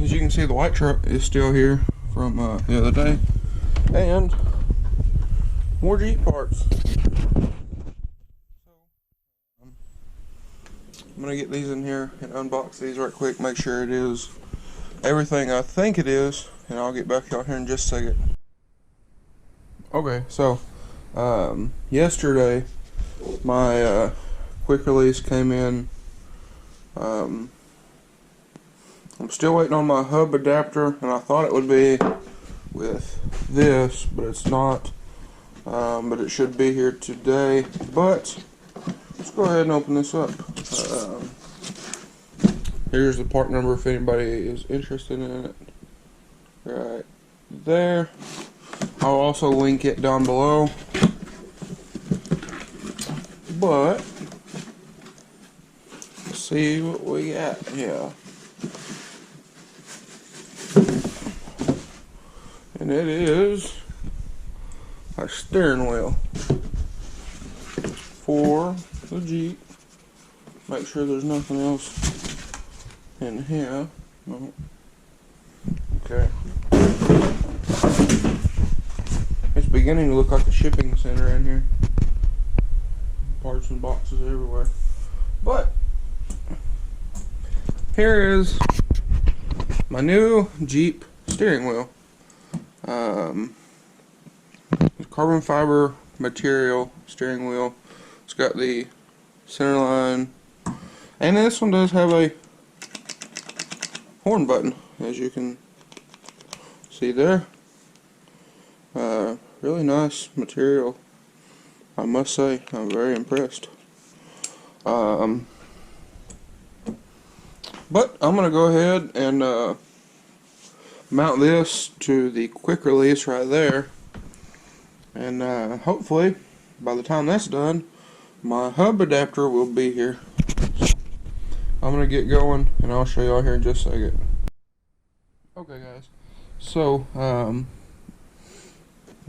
as you can see, the white truck is still here from the other day, and more Jeep parts. So I'm gonna get these in here and unbox these right quick, make sure it is everything I think it is, and I'll get back out here in just a second. Okay, so yesterday my quick release came in. I'm still waiting on my hub adapter, and I thought it would be with this, but it's not. But it should be here today. But let's go ahead and open this up. Here's the part number if anybody is interested in it. Right there. I'll also link it down below. But let's see what we got here. And it is a steering wheel for the Jeep. Make sure there's nothing else in here. No. Okay. It's beginning to look like a shipping center in here. Parts and boxes everywhere. But here is my new Jeep steering wheel. Carbon fiber material steering wheel. It's got the center line, and this one does have a horn button, as you can see there. Really nice material, I must say. I'm very impressed. But I'm gonna go ahead and mount this to the quick release right there, and hopefully by the time that's done my hub adapter will be here. I'm gonna get going and I'll show y'all here in just a second. Okay guys, so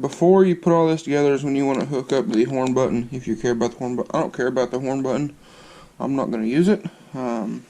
before you put all this together is when you want to hook up the horn button, if you care about the horn button. I don't care about the horn button. I'm not gonna use it. I'm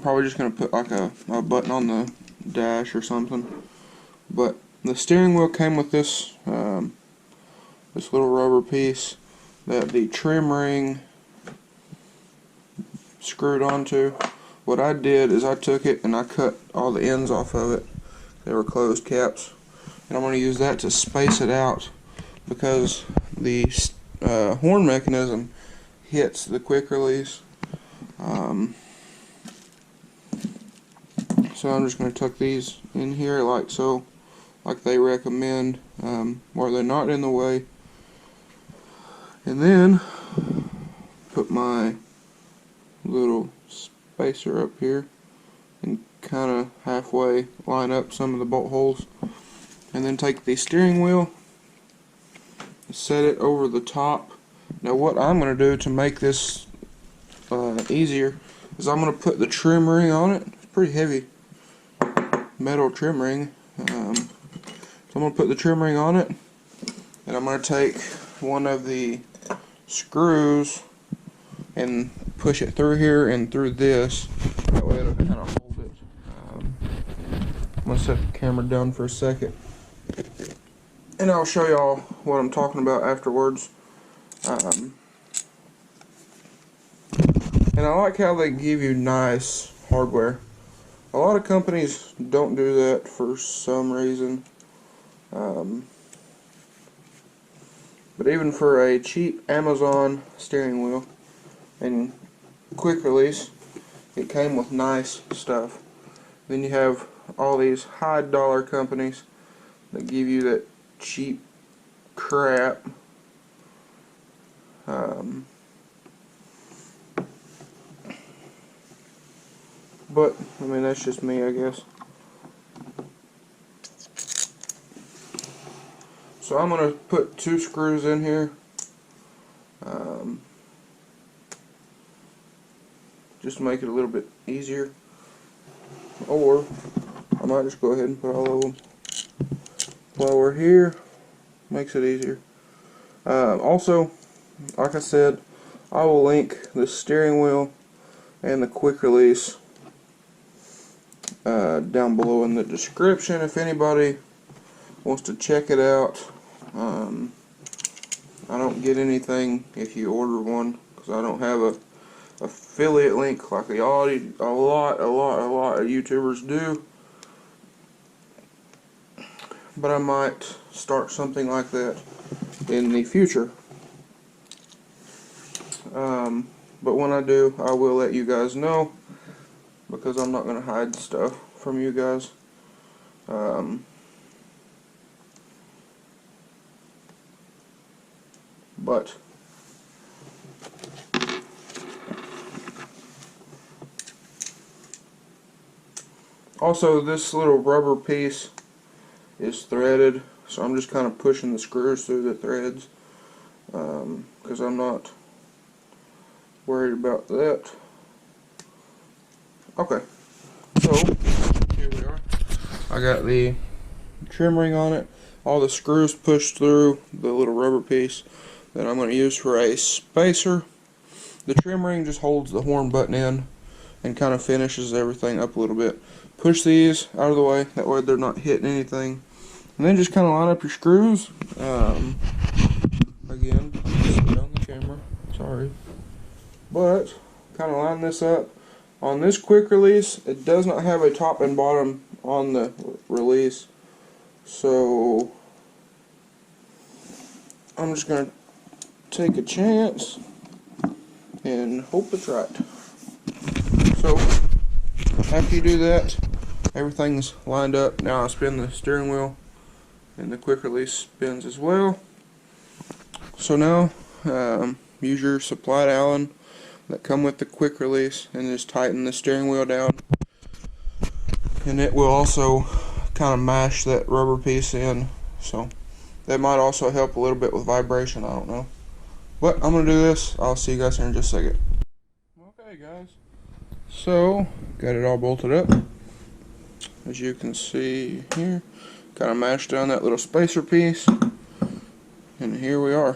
probably just gonna put like a button on the dash or something. But the steering wheel came with this this little rubber piece that the trim ring screwed onto. What I did is I took it and I cut all the ends off of it. They were closed caps, and I'm going to use that to space it out because the horn mechanism hits the quick release. So I'm just going to tuck these in here like so, like they recommend, where they're not in the way, and then put my little spacer up here and kind of halfway line up some of the bolt holes, and then take the steering wheel and set it over the top. Now what I'm going to do to make this easier is I'm going to put the trim ring on it. It's pretty heavy metal trim ring. So I'm going to put the trim ring on it, and I'm going to take one of the screws and push it through here and through this. That way it'll kind of hold it. I'm going to set the camera down for a second, and I'll show y'all what I'm talking about afterwards. And I like how they give you nice hardware. A lot of companies don't do that for some reason. But even for a cheap Amazon steering wheel and quick release, it came with nice stuff. Then you have all these high dollar companies that give you that cheap crap. But I mean, that's just me, I guess. So I'm going to put 2 screws in here, just to make it a little bit easier, or I might just go ahead and put all of them while we're here. Makes it easier. Also, like I said, I will link the steering wheel and the quick release down below in the description if anybody wants to check it out. I don't get anything if you order one because I don't have a affiliate link like a lot of YouTubers do. But I might start something like that in the future. But when I do, I will let you guys know because I'm not going to hide stuff from you guys. But also, this little rubber piece is threaded, so I'm just kind of pushing the screws through the threads because I'm not worried about that. Okay, so here we are. I got the trim ring on it, all the screws pushed through the little rubber piece that I'm going to use for a spacer. The trim ring just holds the horn button in and kind of finishes everything up a little bit. Push these out of the way, that way they're not hitting anything. And then just kind of line up your screws. Again, just on the camera, sorry. But, kind of line this up. On this quick release, it does not have a top and bottom on the release. So, I'm just going to take a chance and hope it's right. So, after you do that, everything's lined up. Now I spin the steering wheel and the quick release spins as well. So now use your supplied Allen that come with the quick release and just tighten the steering wheel down, and it will also kind of mash that rubber piece in, so that might also help a little bit with vibration, I don't know. But I'm going to do this. I'll see you guys here in just a second. Okay guys, so got it all bolted up. As you can see here, kind of mashed down that little spacer piece, and here we are.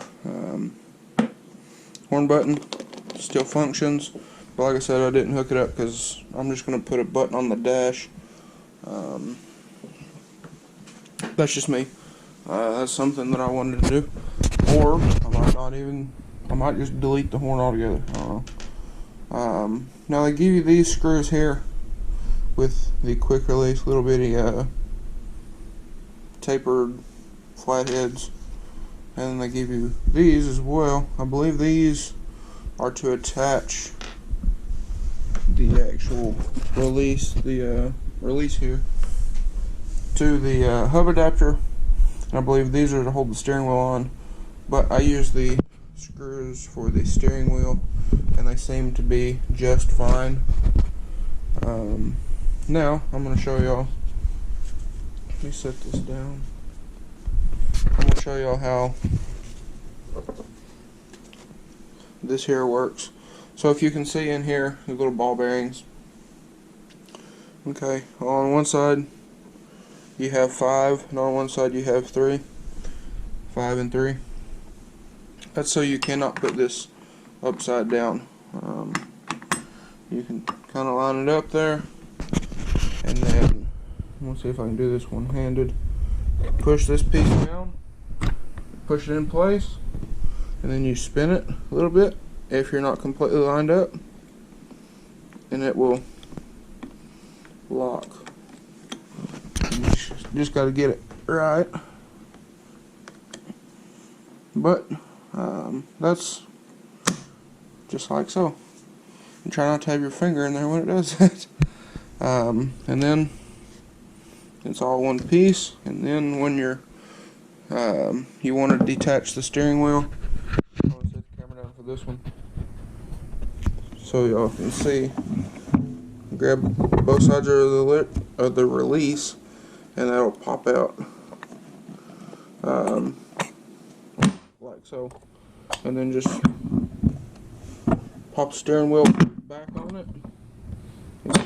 Horn button still functions, but like I said, I didn't hook it up because I'm just going to put a button on the dash. That's just me. That's something that I wanted to do, or I might just delete the horn altogether. I don't know. Now they give you these screws here with the quick release, little bitty tapered flatheads, and then they give you these as well. I believe these are to attach the actual release, release here, to the hub adapter, and I believe these are to hold the steering wheel on, but I use the screws for the steering wheel and they seem to be just fine. Now I'm going to show y'all, let me set this down. I'm going to show y'all how this here works. So if you can see in here, the little ball bearings. Okay, on one side you have 5, and on one side you have 3. 5 and 3. That's so you cannot put this upside down. You can kind of line it up there, and then let's see if I can do this one-handed. Push this piece down, push it in place, and then you spin it a little bit if you're not completely lined up, and it will lock. You just got to get it right. But that's just like so. And try not to have your finger in there when it does that. And then it's all one piece. And then when you're you want to detach the steering wheel, I'm going to set the camera down for this one so y'all can see. Grab both sides of the release, and that'll pop out like so, and then just pop the steering wheel back on it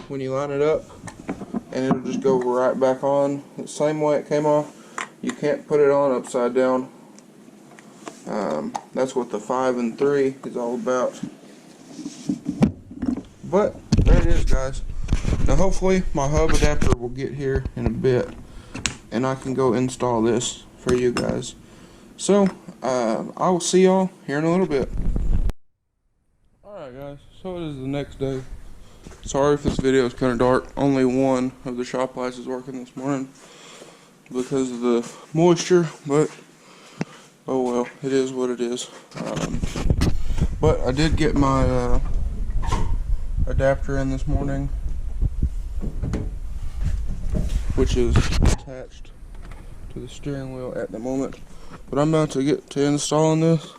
when you line it up, and it'll just go right back on the same way it came off. You can't put it on upside down. That's what the 5 and 3 is all about. But there it is, guys. Now hopefully my hub adapter will get here in a bit and I can go install this for you guys. So I will see y'all here in a little bit. Alright guys, so it is the next day. Sorry if this video is kind of dark. Only one of the shop lights is working this morning because of the moisture, but oh well, it is what it is. But I did get my adapter in this morning, which is attached to the steering wheel at the moment. But I'm about to get to installing this.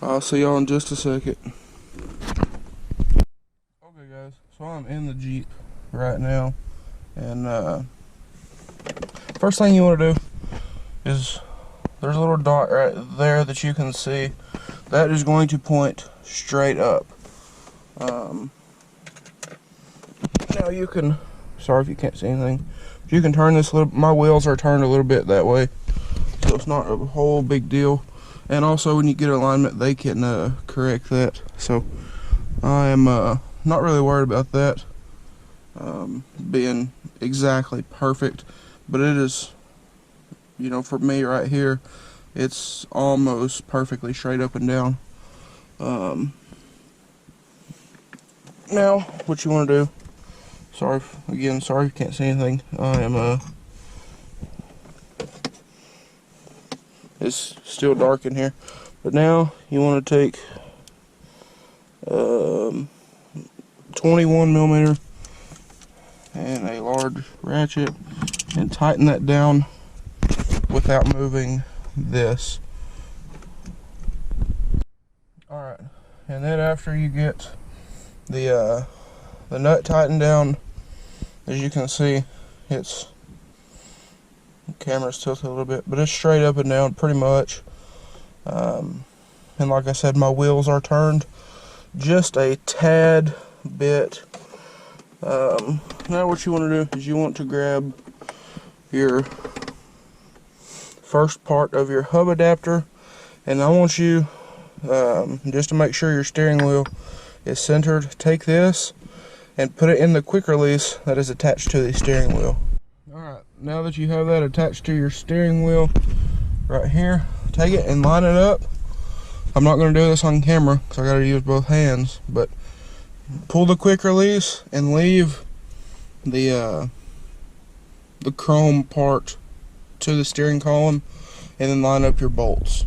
I'll see y'all in just a second. Okay guys, so I'm in the Jeep right now, and first thing you want to do is there's a little dot right there that you can see. That is going to point straight up. Now you can, sorry if you can't see anything, but you can turn this little, my wheels are turned a little bit that way, so it's not a whole big deal. And also when you get alignment, they can correct that. So I am not really worried about that being exactly perfect, but it is, you know, for me right here, it's almost perfectly straight up and down. Now what you want to do, sorry if you can't see anything, I am it's still dark in here, but now you want to take 21mm and a large ratchet and tighten that down without moving this. Alright, and then after you get the nut tightened down, as you can see, it's, the camera's tilted a little bit, but it's straight up and down pretty much. And like I said, my wheels are turned just a tad bit. Now what you want to do is you want to grab your first part of your hub adapter, and I want you, just to make sure your steering wheel is centered, take this and put it in the quick release that is attached to the steering wheel. Alright, now that you have that attached to your steering wheel right here, take it and line it up. I'm not going to do this on camera because I got to use both hands, but pull the quick release and leave the chrome part to the steering column, and then line up your bolts.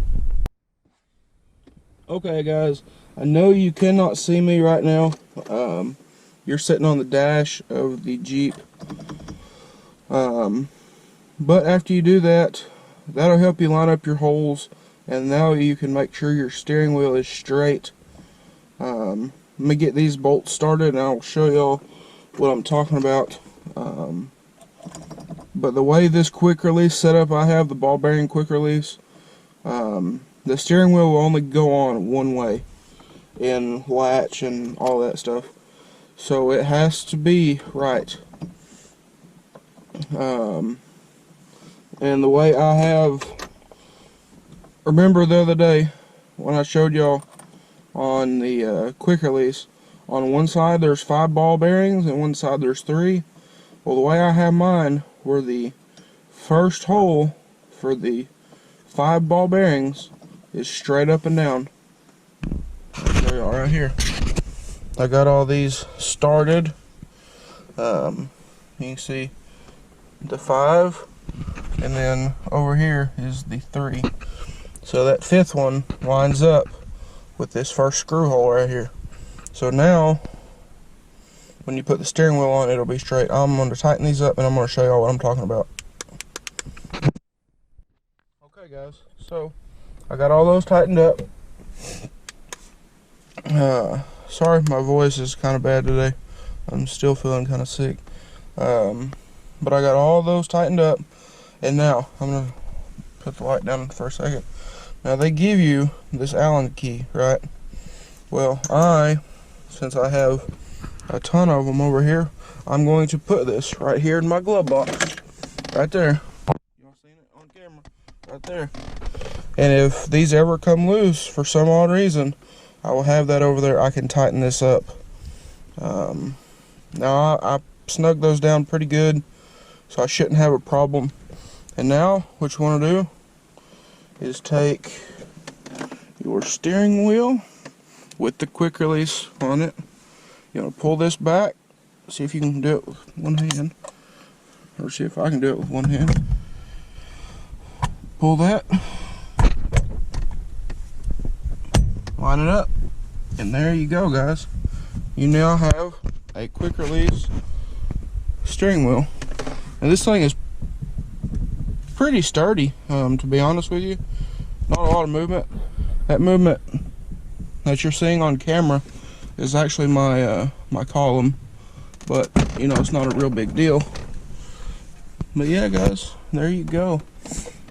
Okay guys, I know you cannot see me right now. You're sitting on the dash of the Jeep. But after you do that, that'll help you line up your holes, and now you can make sure your steering wheel is straight. Let me get these bolts started and I'll show y'all what I'm talking about. But the way this quick release setup I have, the ball bearing quick release, the steering wheel will only go on one way in latch and all that stuff. So it has to be right. And the way I have, remember the other day when I showed y'all on the quick release, on one side there's 5 ball bearings and one side there's 3. Well, the way I have mine, where the first hole for the 5 ball bearings is straight up and down. I'll show y'all right here. I got all these started. You can see the 5, and then over here is the 3. So that 5th one lines up with this first screw hole right here. So now when you put the steering wheel on, it'll be straight. I'm going to tighten these up and I'm going to show y'all what I'm talking about. Okay guys, so I got all those tightened up. Sorry my voice is kind of bad today. I'm still feeling kind of sick. But I got all those tightened up, and now I'm going to put the light down for a second. Now they give you this Allen key, right? Well, since I have a ton of them over here, I'm going to put this right here in my glove box. Right there. Y'all seen it on camera? Right there. And if these ever come loose for some odd reason, I will have that over there. I can tighten this up. Now I snug those down pretty good, so I shouldn't have a problem. And now what you want to do is take your steering wheel with the quick release on it. You want to pull this back, see if you can do it with one hand, or see if I can do it with one hand. Pull that, line it up, and there you go, guys. You now have a quick release steering wheel. And this thing is pretty sturdy, to be honest with you. Not a lot of movement. That movement that you're seeing on camera is actually my my column, but you know, it's not a real big deal. But yeah, guys, there you go.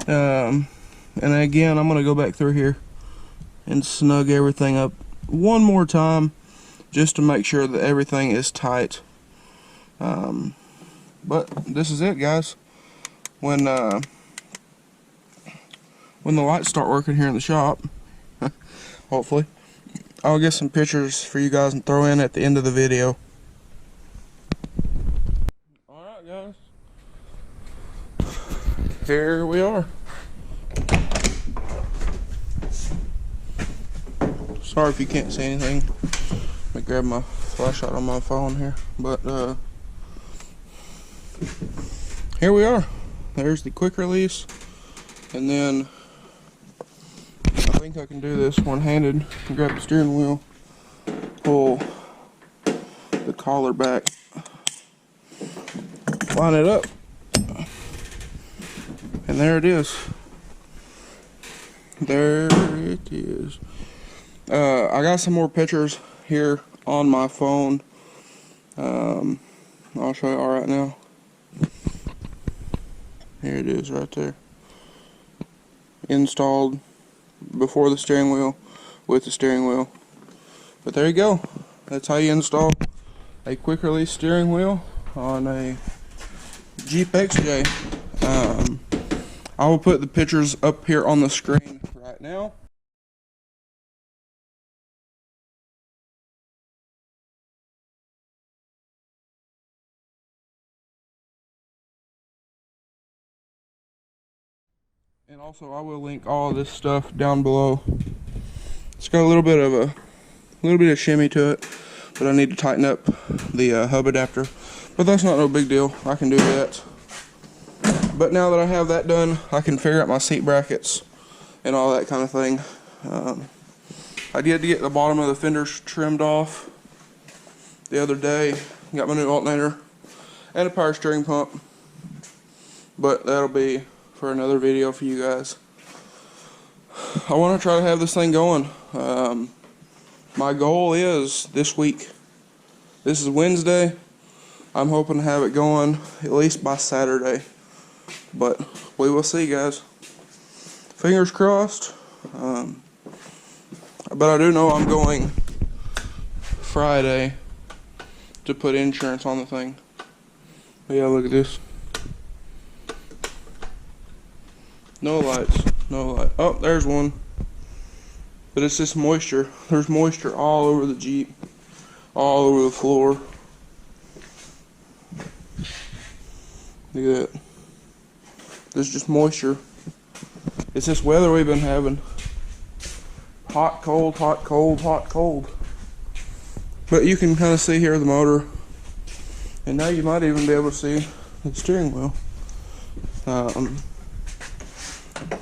And again, I'm gonna go back through here and snug everything up one more time, just to make sure that everything is tight. But this is it, guys. When the lights start working here in the shop, hopefully, I'll get some pictures for you guys and throw in at the end of the video. Alright, guys. Here we are. Sorry if you can't see anything. Let me grab my flashlight on my phone here. But here we are. There's the quick release. And then I think I can do this one-handed. Grab the steering wheel, pull the collar back, line it up, and there it is. There it is. I got some more pictures here on my phone. I'll show you all right now. Here it is right there. Installed before the steering wheel, with the steering wheel. But there you go. That's how you install a quick release steering wheel on a Jeep XJ. I will put the pictures up here on the screen right now. And also, I will link all of this stuff down below. It's got a little bit of shimmy to it, but I need to tighten up the hub adapter. But that's not no big deal. I can do that. But now that I have that done, I can figure out my seat brackets and all that kind of thing. I did get the bottom of the fenders trimmed off the other day. Got my new alternator and a power steering pump. But that'll be for another video for you guys. I want to try to have this thing going. My goal is this week. This is Wednesday. I'm hoping to have it going at least by Saturday. But we will see, guys. Fingers crossed. But I do know I'm going Friday to put insurance on the thing. But yeah, look at this. No lights, no light. Oh, there's one. But it's just moisture. There's moisture all over the Jeep, all over the floor. Look at that. There's just moisture. It's this weather we've been having. Hot, cold, hot, cold, hot, cold. But you can kind of see here the motor. And now you might even be able to see the steering wheel.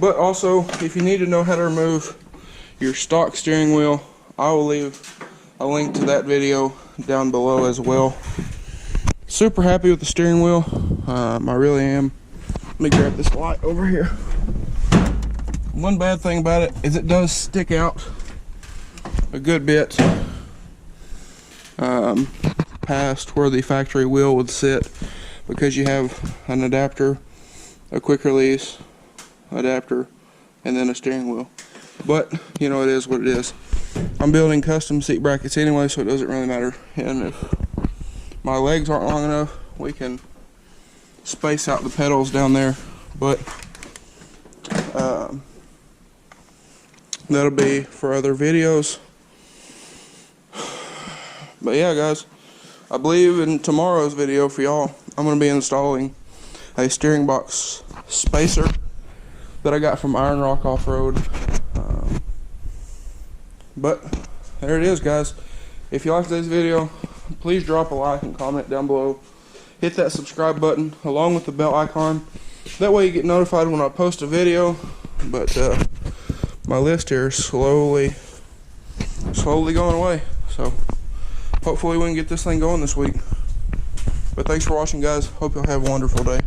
But also, if you need to know how to remove your stock steering wheel, I will leave a link to that video down below as well. Super happy with the steering wheel. I really am. Let me grab this light over here. One bad thing about it is it does stick out a good bit past where the factory wheel would sit, because you have an adapter, a quick release adapter, and then a steering wheel. But you know, it is what it is. I'm building custom seat brackets anyway, so it doesn't really matter. And if my legs aren't long enough, we can space out the pedals down there. But that'll be for other videos. But yeah, guys, I believe in tomorrow's video for y'all, I'm going to be installing a steering box spacer that I got from Iron Rock Off-Road. But there it is, guys. If you liked today's video, please drop a like and comment down below. Hit that subscribe button along with the bell icon. That way you get notified when I post a video. But my list here is slowly going away. So hopefully we can get this thing going this week. But thanks for watching, guys. Hope you'll have a wonderful day.